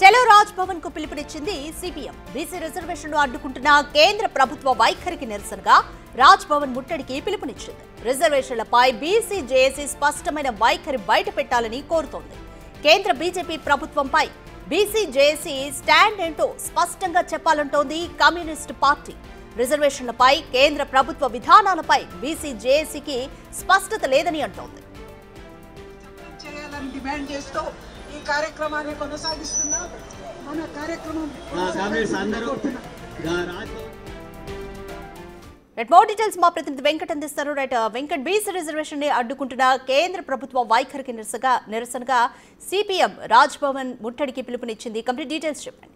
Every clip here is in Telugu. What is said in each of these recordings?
చలో రాజ్ భవన్ కు పిలుపునిచ్చింది సిపిఎం. బీసీ రిజర్వేషన్లు అడ్డుకుంటున్న కేంద్ర ప్రభుత్వ వైఖరికి నిరసనగా రాజ్ భవన్ ముట్టడికి పిలుపునిచ్చింది. రిజర్వేషన్లపై బీసీ జేఏసీ స్పష్టమైన వైఖరి బయట పెట్టాలని కోరుతోంది. కేంద్ర బీజేపీ ప్రభుత్వంపై బీసీ జేఏసీ స్టాండ్ ఏంటో స్పష్టంగా చెప్పాలంటోంది కమ్యూనిస్టు పార్టీ. రిజర్వేషన్లపై కేంద్ర ప్రభుత్వ విధానాలపై బీసీ జేఏసీకి స్పష్టత లేదని అంటోంది. ఈ కార్యక్రమాన్ని కొనసాగిస్తున్నాం. మన కార్యక్రమం మోర్ డీటెయిల్స్ మా ప్రతినిధి వెంకట్ అందిస్తారు. వెంకట్, బీసీ రిజర్వేషన్ ని అడ్డుకుంటున్న కేంద్ర ప్రభుత్వ వైఖరికి నిరసనగా సిపిఎం రాజ్ భవన్ ముట్టడికి పిలుపునిచ్చింది. కంప్లీట్ డీటెయిల్స్ చెప్పండి.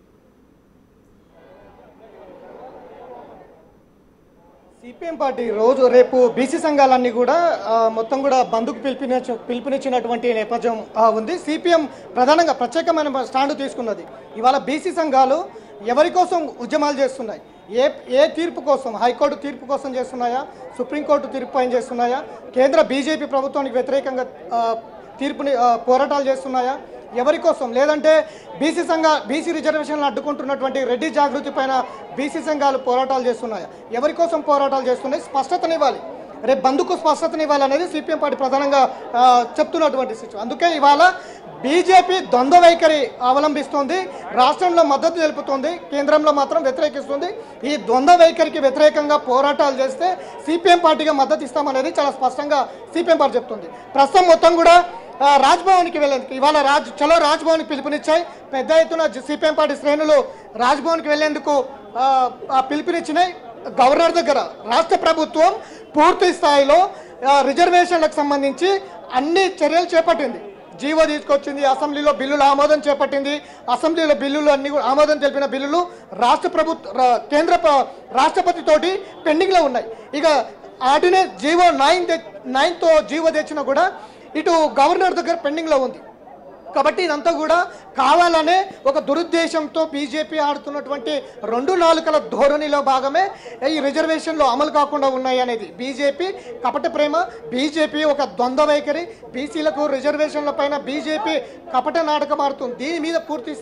సిపిఎం పార్టీ రేపు బీసీ సంఘాలన్నీ కూడా మొత్తం కూడా బంద్కు పిలుపునిచ్చినటువంటి నేపథ్యం ఉంది. సిపిఎం ప్రధానంగా ప్రత్యేకమైన స్టాండ్ తీసుకున్నది. ఇవాళ బీసీ సంఘాలు ఎవరి కోసం ఉద్యమాలు చేస్తున్నాయి, ఏ తీర్పు కోసం, హైకోర్టు తీర్పు కోసం చేస్తున్నాయా, సుప్రీంకోర్టు తీర్పు పైన చేస్తున్నాయా, కేంద్ర బీజేపీ ప్రభుత్వానికి వ్యతిరేకంగా తీర్పుని పోరాటాలు చేస్తున్నాయా, ఎవరి కోసం, లేదంటే బీసీ రిజర్వేషన్లు అడ్డుకుంటున్నటువంటి రెడ్డి జాగృతి పైన బీసీ సంఘాలు పోరాటాలు చేస్తున్నాయా, ఎవరి కోసం పోరాటాలు చేస్తున్నాయి, స్పష్టతనివ్వాలి. రేపు బంధుకు స్పష్టతనివ్వాలి అనేది సిపిఎం పార్టీ ప్రధానంగా చెప్తున్నటువంటి సిచ్యువేషన్. అందుకే ఇవాళ బీజేపీ ద్వంద్వ వైఖరి అవలంబిస్తుంది, రాష్ట్రంలో మద్దతు తెలుపుతుంది, కేంద్రంలో మాత్రం వ్యతిరేకిస్తుంది. ఈ ద్వంద్వ వైఖరికి వ్యతిరేకంగా పోరాటాలు చేస్తే సిపిఎం పార్టీగా మద్దతు ఇస్తామనేది చాలా స్పష్టంగా సిపిఎం పార్టీ చెప్తుంది. ప్రస్తుతం మొత్తం కూడా రాజ్భవన్కి వెళ్ళేందుకు ఇవాళ చలో రాజ్భవన్కి పిలుపునిచ్చాయి. పెద్ద ఎత్తున సిపిఎం పార్టీ శ్రేణులు రాజ్భవన్కి వెళ్లేందుకు పిలుపునిచ్చినాయి. గవర్నర్ దగ్గర రాష్ట్ర ప్రభుత్వం పూర్తి స్థాయిలో రిజర్వేషన్లకు సంబంధించి అన్ని చర్యలు చేపట్టింది. జీవో తీసుకొచ్చింది, అసెంబ్లీలో బిల్లులు ఆమోదం చేపట్టింది. అసెంబ్లీలో బిల్లులు అన్ని ఆమోదం తెలిపిన బిల్లులు కేంద్ర రాష్ట్రపతి తోటి పెండింగ్లో ఉన్నాయి. ఇక ఆర్డినెన్స్ జీవో 9తో జీవో తెచ్చినా కూడా ఇటు గవర్నర్ దగ్గర పెండింగ్లో ఉంది. కాబట్టి ఇదంతా కూడా కావాలనే ఒక దురుద్దేశంతో బీజేపీ ఆడుతున్నటువంటి 2 నాలుకల ధోరణిలో భాగమే ఈ రిజర్వేషన్లు అమలు కాకుండా ఉన్నాయి అనేది బీజేపీ కపట ప్రేమ, బీజేపీ ఒక ద్వంద్వ వైఖరి, బీసీలకు రిజర్వేషన్ల పైన బీజేపీ కపట నాటకం ఆడుతుంది. దీని మీద పూర్తి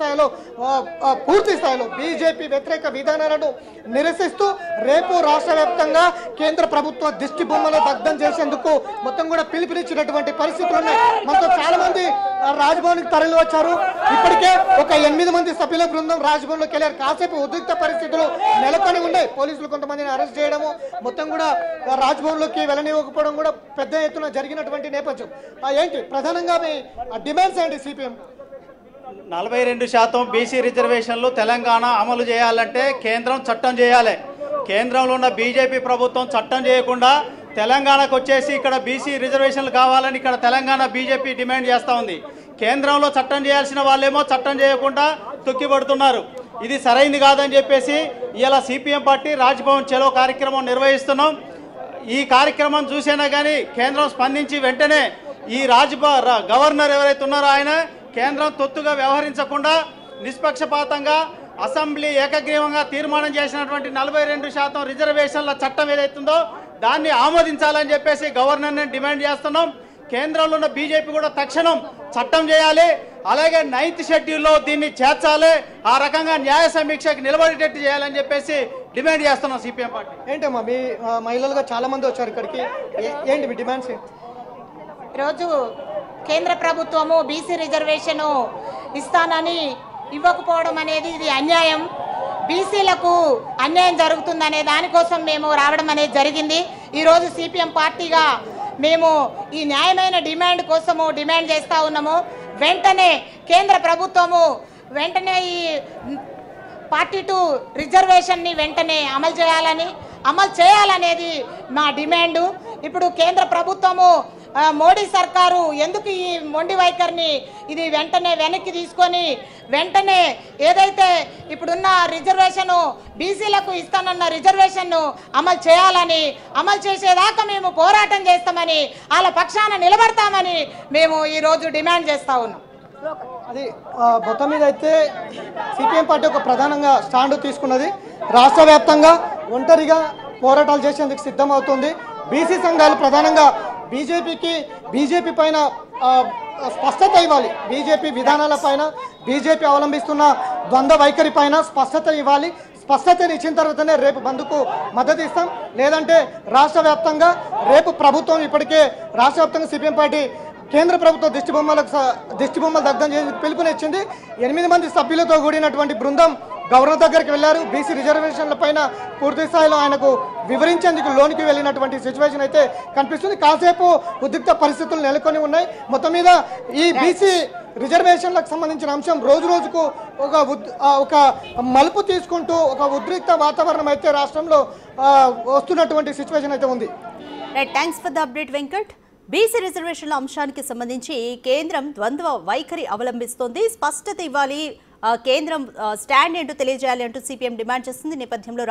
స్థాయిలో బీజేపీ వ్యతిరేక విధానాలను నిరసిస్తూ రేపు రాష్ట్ర వ్యాప్తంగా కేంద్ర ప్రభుత్వ దిష్టి బొమ్మను దగ్ధం చేసేందుకు మొత్తం కూడా పిలుపునిచ్చినటువంటి పరిస్థితులు ఉన్నాయి. మనతో చాలా మంది రాజ్భవన్కి తరలి వచ్చారు. ఇప్పటికే ఒక 8 మంది సభ్యుల బృందం రాజ్భవన్లోకి వెళ్ళారు. కాసేపు ఉద్రిక్త పరిస్థితులు నెలకొని ఉన్నాయి. పోలీసులు కొంతమందిని అరెస్ట్ చేయడము, మొత్తం కూడా రాజ్భవన్లోకి వెళ్ళనివ్వకపోవడం కూడా పెద్ద ఎత్తున జరిగినటువంటి నేపథ్యం. ఏంటి ప్రధానంగా మీ డిమాండ్స్ ఏంటి సిపిఎం? 42% బీసీ రిజర్వేషన్లు తెలంగాణ అమలు చేయాలంటే కేంద్రం చట్టం చేయాలి. కేంద్రంలో ఉన్న బీజేపీ ప్రభుత్వం చట్టం చేయకుండా తెలంగాణకు వచ్చేసి ఇక్కడ బీసీ రిజర్వేషన్లు కావాలని ఇక్కడ తెలంగాణ బీజేపీ డిమాండ్ చేస్తూ ఉంది. కేంద్రంలో చట్టం చేయాల్సిన వాళ్ళేమో చట్టం చేయకుండా తొక్కిపడుతున్నారు. ఇది సరైంది కాదని చెప్పేసి ఇలా సిపిఎం పార్టీ రాజ్భవన్ చలో కార్యక్రమం నిర్వహిస్తున్నాం. ఈ కార్యక్రమం చూసినా కానీ కేంద్రం స్పందించి వెంటనే ఈ గవర్నర్ ఎవరైతే ఉన్నారో ఆయన కేంద్రం తొత్తుగా వ్యవహరించకుండా నిష్పక్షపాతంగా అసెంబ్లీ ఏకగ్రీవంగా తీర్మానం చేసినటువంటి 42% రిజర్వేషన్ల చట్టం ఏదైతుందో దాన్ని ఆమోదించాలని చెప్పేసి గవర్నర్ని డిమాండ్ చేస్తున్నాం. కేంద్రంలో ఉన్న బీజేపీ కూడా తక్షణం చట్టం చేయాలి. అలాగే 9th షెడ్యూల్లో దీన్ని చేర్చాలి. ఆ రకంగా న్యాయ సమీక్షకు నిలబడేటట్టు చేయాలని చెప్పేసి డిమాండ్ చేస్తున్నాం సిపిఎం పార్టీ. ఏంటమ్మా మీ మహిళలుగా చాలా మంది వచ్చారు ఇక్కడికి, ఏంటి మీ డిమాండ్స్? ఈరోజు కేంద్ర ప్రభుత్వము బీసీ రిజర్వేషన్ ఇస్తానని ఇవ్వకపోవడం అనేది ఇది అన్యాయం. బీసీలకు అన్యాయం జరుగుతుందనే దానికోసం మేము రావడం అనేది జరిగింది. ఈరోజు సిపిఎం పార్టీగా మేము ఈ న్యాయమైన డిమాండ్ కోసము డిమాండ్ చేస్తూ ఉన్నాము. వెంటనే కేంద్ర ప్రభుత్వము వెంటనే ఈ 42 రిజర్వేషన్ని వెంటనే అమలు చేయాలనేది మా డిమాండు. ఇప్పుడు కేంద్ర ప్రభుత్వము మోడీ సర్కారు ఎందుకు ఈ మొండి వైఖరిని ఇది వెంటనే వెనక్కి తీసుకొని వెంటనే ఏదైతే ఇప్పుడున్న రిజర్వేషను బీసీలకు ఇస్తానన్న రిజర్వేషన్ను అమలు చేసేదాకా మేము పోరాటం చేస్తామని, వాళ్ళ పక్షాన నిలబడతామని మేము ఈరోజు డిమాండ్ చేస్తూ ఉన్నాం. అది మొత్తం మీద అయితే సిపిఎం పార్టీ ఒక ప్రధానంగా స్టాండ్ తీసుకున్నది. రాష్ట్ర వ్యాప్తంగా ఒంటరిగా పోరాటాలు చేసేందుకు సిద్ధమవుతుంది. బీసీ సంఘాలు ప్రధానంగా బీజేపీ పైన స్పష్టత ఇవ్వాలి. బీజేపీ విధానాలపైన, బీజేపీ అవలంబిస్తున్న ద్వంద్వ వైఖరి పైన స్పష్టత ఇవ్వాలి. స్పష్టతను ఇచ్చిన తర్వాతనే రేపు బంద్కు మద్దతు ఇస్తాం. లేదంటే రాష్ట్ర వ్యాప్తంగా రేపు ప్రభుత్వం ఇప్పటికే రాష్ట్ర వ్యాప్తంగా సిపిఎం పార్టీ కేంద్ర ప్రభుత్వ దిష్టిబొమ్మలు దగ్ధం చేసి పిలుపునిచ్చింది. 8 మంది సభ్యులతో కూడినటువంటి బృందం గవర్నర్ దగ్గరికి వెళ్లారు. బీసీ రిజర్వేషన్ల పైన పూర్తి స్థాయిలో ఆయనకు వివరించేందుకు లోనికి వెళ్ళినటువంటి సిచ్యువేషన్ అయితే కనిపిస్తుంది. కాసేపు ఉద్రిక్త పరిస్థితులు నెలకొని ఉన్నాయి. మొత్తం మీద ఈ బీసీ రిజర్వేషన్లకు సంబంధించిన అంశం రోజు రోజుకు ఒక మలుపు తీసుకుంటూ ఒక ఉద్రిక్త వాతావరణం అయితే రాష్ట్రంలో వస్తున్నటువంటి సిచ్యువేషన్ అయితే ఉంది. Thanks for the update Venkat. BC రిజర్వేషన్ల అంశానికి సంబంధించి కేంద్రం ద్వంద్వ వైఖరి అవలంబిస్తోంది. స్పష్టత ఇవ్వాలి, కేంద్రం స్టాండ్ ఏంటో తెలియజేయాలి అంటూ సిపిఎం డిమాండ్ చేస్తుంది. నేపథ్యంలో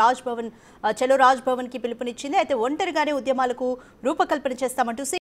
చలో రాజ్ భవన్ కి పిలుపునిచ్చింది. అయితే ఒంటరిగానే ఉద్యమాలకు రూపకల్పన చేస్తామంటూ